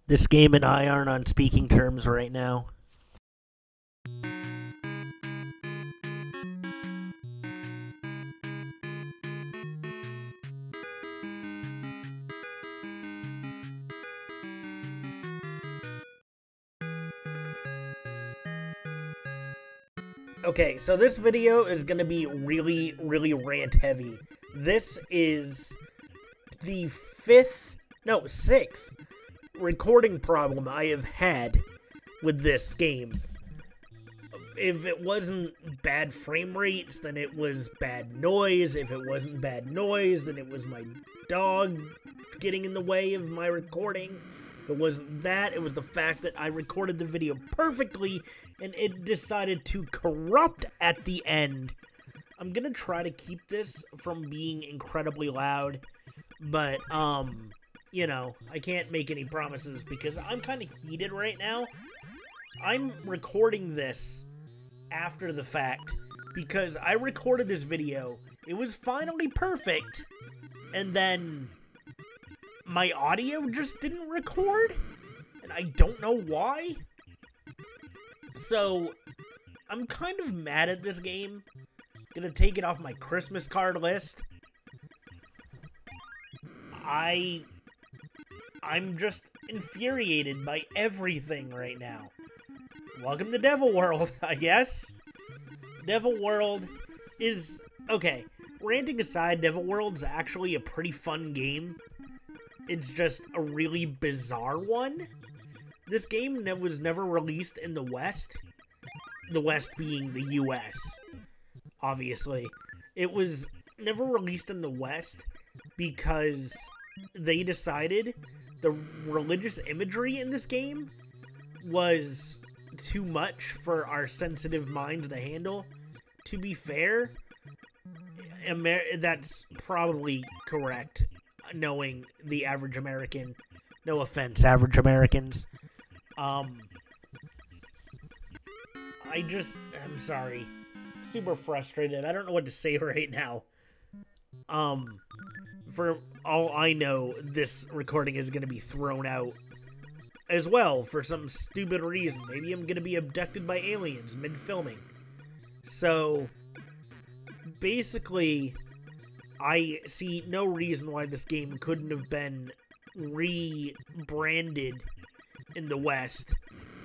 This game and I aren't on speaking terms right now. Okay, so this video is going to be really rant heavy. This is the sixth recording problem I have had with this game. If it wasn't bad frame rates, then it was bad noise. If it wasn't bad noise, then it was my dog getting in the way of my recording. If it wasn't that, it was the fact that I recorded the video perfectly and it decided to corrupt at the end. I'm gonna try to keep this from being incredibly loud, but, you know, I can't make any promises because I'm kind of heated right now. I'm recording this after the fact because I recorded this video. It was finally perfect, and then my audio just didn't record, and I don't know why. So, I'm kind of mad at this game. Gonna take it off my Christmas card list. I'm just infuriated by everything right now. Welcome to Devil World, I guess. Devil World is... Okay, ranting aside, Devil World's actually a pretty fun game. It's just a really bizarre one. This game was never released in the West. The West being the US, obviously. It was never released in the West because they decided the religious imagery in this game was too much for our sensitive minds to handle. To be fair, that's probably correct, knowing the average American. No offense, average Americans. I'm sorry. Super frustrated. I don't know what to say right now. For all I know, this recording is going to be thrown out as well for some stupid reason. Maybe I'm going to be abducted by aliens mid-filming. So, basically, I see no reason why this game couldn't have been rebranded in the West,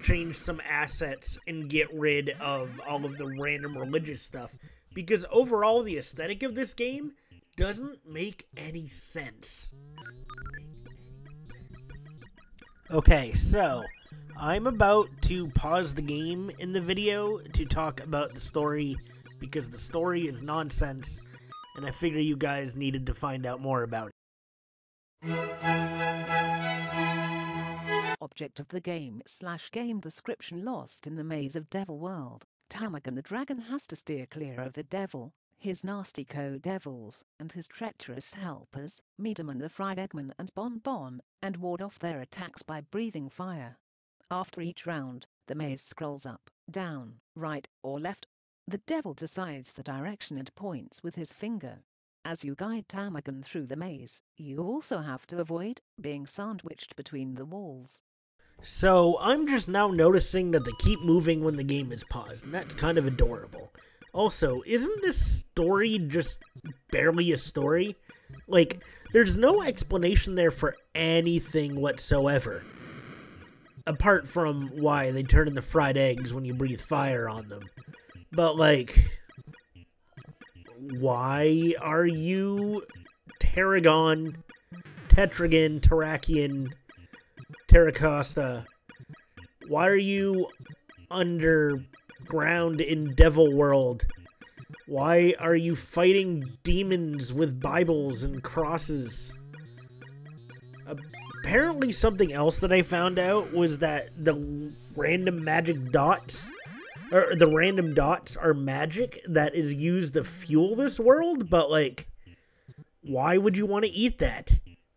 change some assets, and get rid of all of the random religious stuff. Because overall, the aesthetic of this game doesn't make any sense. Okay, so I'm about to pause the game in the video to talk about the story because the story is nonsense and I figure you guys needed to find out more about it. Object of the game / game description: lost in the maze of Devil World, Tamagan the dragon has to steer clear of the devil, his nasty co-devils, and his treacherous helpers, Medeman the fried eggman and Bon Bon, and ward off their attacks by breathing fire. After each round, the maze scrolls up, down, right, or left. The devil decides the direction and points with his finger. As you guide Tamagan through the maze, you also have to avoid being sandwiched between the walls. So, I'm just now noticing that they keep moving when the game is paused, and that's kind of adorable. Also, isn't this story just barely a story? Like, there's no explanation there for anything whatsoever. Apart from why they turn into fried eggs when you breathe fire on them. But, like, why are you Tarragon, Tetragon, Terrakian, Terracosta? Why are you underground in Devil World? Why are you fighting demons with Bibles and crosses? Apparently something else that I found out was that the random magic dots, or the random dots are magic that is used to fuel this world, but like, why would you want to eat that?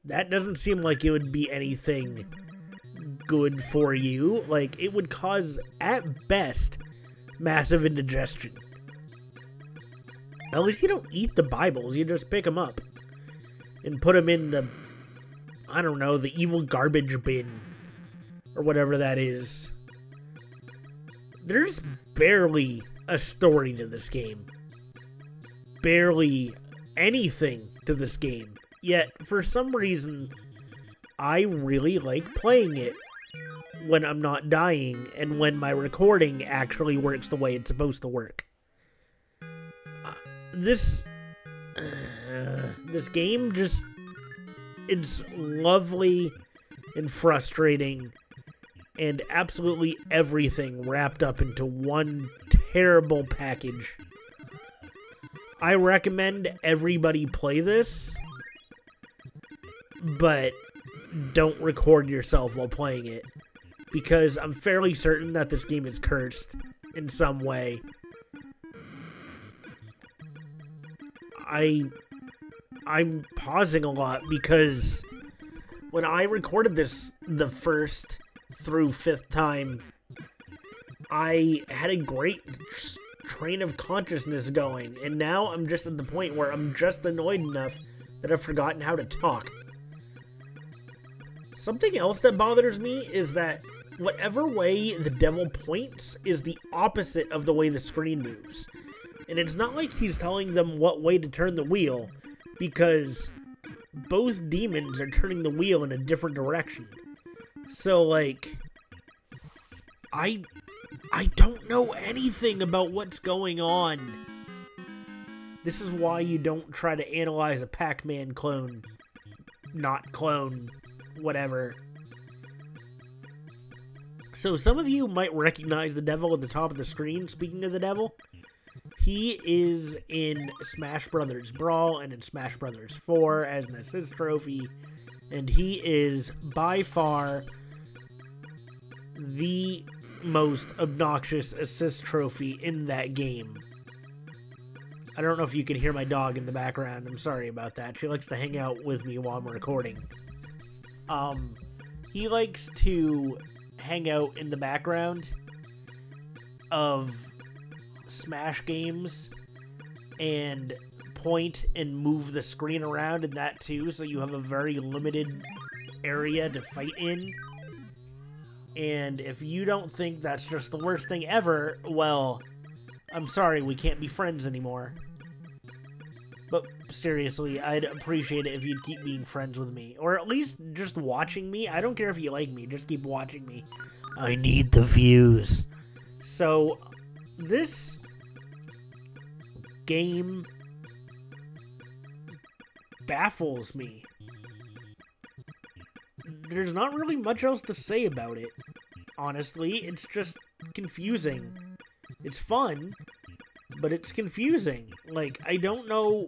That doesn't seem like it would be anything good for you. Like, it would cause, at best, massive indigestion. At least you don't eat the Bibles, you just pick them up and put them in the, I don't know, the evil garbage bin or whatever that is. There's barely a story to this game. Barely anything to this game. Yet, for some reason, I really like playing it when I'm not dying and when my recording actually works the way it's supposed to work. This game just, it's lovely and frustrating and absolutely everything wrapped up into one terrible package. I recommend everybody play this, but don't record yourself while playing it, because I'm fairly certain that this game is cursed in some way. I'm pausing a lot because when I recorded this the first through fifth time, I had a great train of consciousness going, and now I'm just at the point where I'm just annoyed enough that I've forgotten how to talk. Something else that bothers me is that whatever way the devil points is the opposite of the way the screen moves. And it's not like he's telling them what way to turn the wheel, because both demons are turning the wheel in a different direction. So, like, I don't know anything about what's going on. This is why you don't try to analyze a Pac-Man clone. Not clone. Whatever. So some of you might recognize the devil at the top of the screen. Speaking of the devil, he is in Smash Brothers Brawl and in Smash Brothers 4 as an assist trophy, and he is by far the most obnoxious assist trophy in that game. I don't know if you can hear my dog in the background. I'm sorry about that. She likes to hang out with me while I'm recording. He likes to hang out in the background of Smash games and point and move the screen around in that too, so you have a very limited area to fight in. And if you don't think that's just the worst thing ever, well, I'm sorry, we can't be friends anymore. But seriously, I'd appreciate it if you'd keep being friends with me. Or at least just watching me. I don't care if you like me, just keep watching me. I need the views. So, this game baffles me. There's not really much else to say about it. Honestly, it's just confusing. It's fun, but it's confusing. Like, I don't know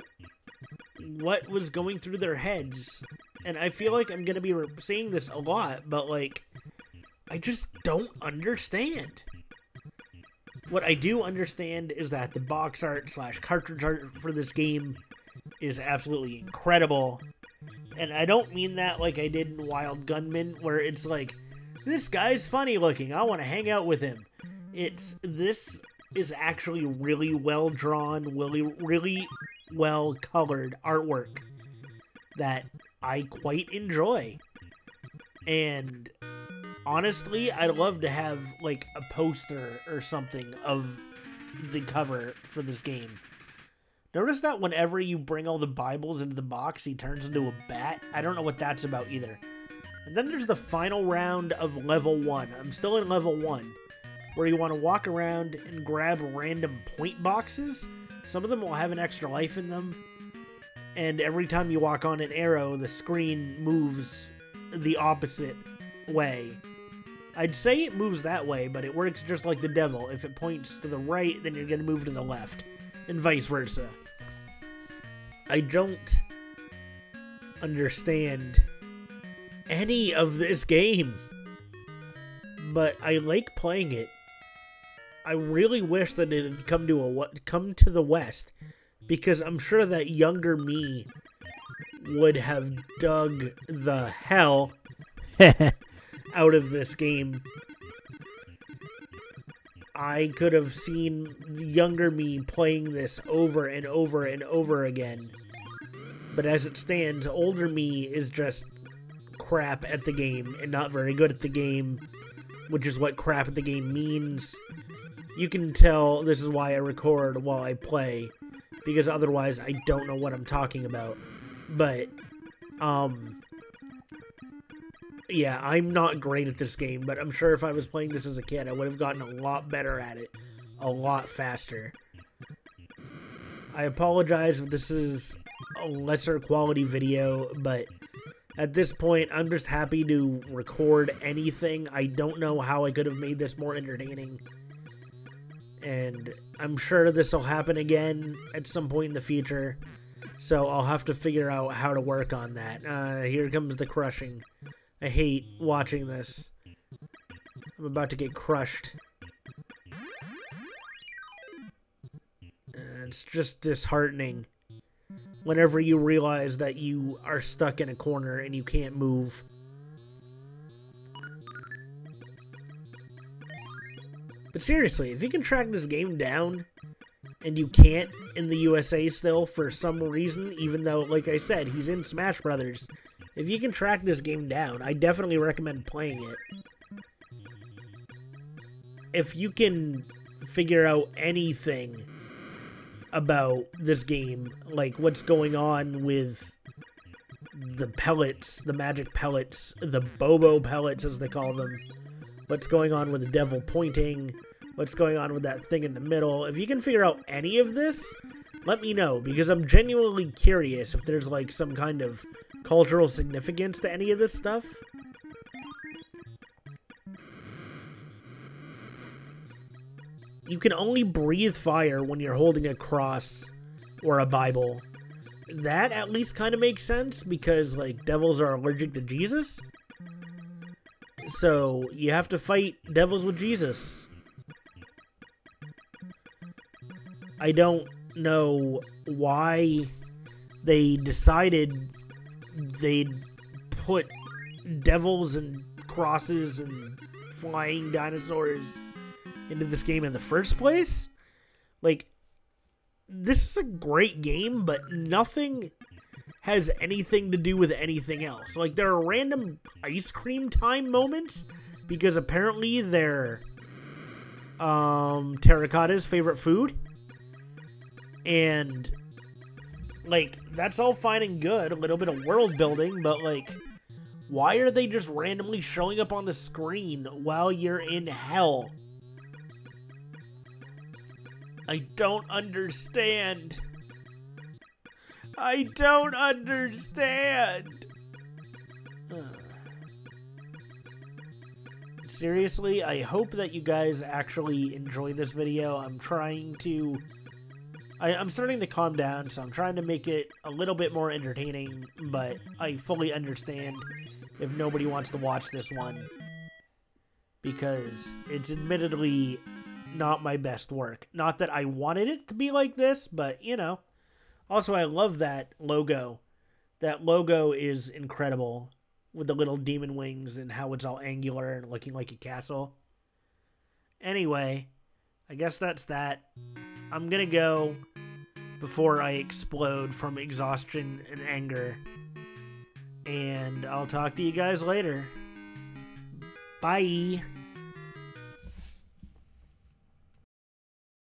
what was going through their heads, and I feel like I'm gonna be saying this a lot, but, like, I just don't understand. What I do understand is that the box art / cartridge art for this game is absolutely incredible, and I don't mean that like I did in Wild Gunman, where it's like, this guy's funny looking, I want to hang out with him. This is actually really well drawn, really well colored artwork that I quite enjoy. And honestly, I'd love to have like a poster or something of the cover for this game. Notice that whenever you bring all the Bibles into the box, he turns into a bat. I don't know what that's about either. And then there's the final round of level 1. I'm still in level 1. Where you want to walk around and grab random point boxes. Some of them will have an extra life in them. And every time you walk on an arrow, the screen moves the opposite way. I'd say it moves that way, but it works just like the devil. If it points to the right, then you're going to move to the left. And vice versa. I don't understand any of this game. But I like playing it. I really wish that it had come to the West, because I'm sure that younger me would have dug the hell out of this game. I could have seen younger me playing this over and over and over again. But as it stands, older me is just crap at the game and not very good at the game, which is what crap at the game means. You can tell this is why I record while I play, because otherwise I don't know what I'm talking about. But, yeah, I'm not great at this game, but I'm sure if I was playing this as a kid, I would have gotten a lot better at it, a lot faster. I apologize if this is a lesser quality video, but at this point, I'm just happy to record anything. I don't know how I could have made this more entertaining. And I'm sure this will happen again at some point in the future. So I'll have to figure out how to work on that. Here comes the crushing. I hate watching this. I'm about to get crushed. It's just disheartening whenever you realize that you are stuck in a corner and you can't move. But seriously, if you can track this game down, and you can't in the USA still for some reason, even though, like I said, he's in Smash Brothers, if you can track this game down, I definitely recommend playing it. If you can figure out anything about this game, like what's going on with the pellets, the magic pellets, the Bobo pellets as they call them, what's going on with the devil pointing, what's going on with that thing in the middle. If you can figure out any of this, let me know, because I'm genuinely curious if there's like some kind of cultural significance to any of this stuff. You can only breathe fire when you're holding a cross or a Bible. That at least kind of makes sense, because like devils are allergic to Jesus. So you have to fight devils with Jesus. I don't know why they decided they'd put devils and crosses and flying dinosaurs into this game in the first place. Like, this is a great game, but nothing has anything to do with anything else. Like, there are random ice cream time moments, because apparently they're Terracotta's favorite food. And, like, that's all fine and good, a little bit of world building, but, like, why are they just randomly showing up on the screen while you're in hell? I don't understand. I don't understand. Seriously, I hope that you guys actually enjoy this video. I'm starting to calm down, so I'm trying to make it a little bit more entertaining, but I fully understand if nobody wants to watch this one, because it's admittedly not my best work. Not that I wanted it to be like this, but, you know. Also, I love that logo. That logo is incredible, with the little demon wings and how it's all angular and looking like a castle. Anyway, I guess that's that. I'm gonna go before I explode from exhaustion and anger. And I'll talk to you guys later. Bye.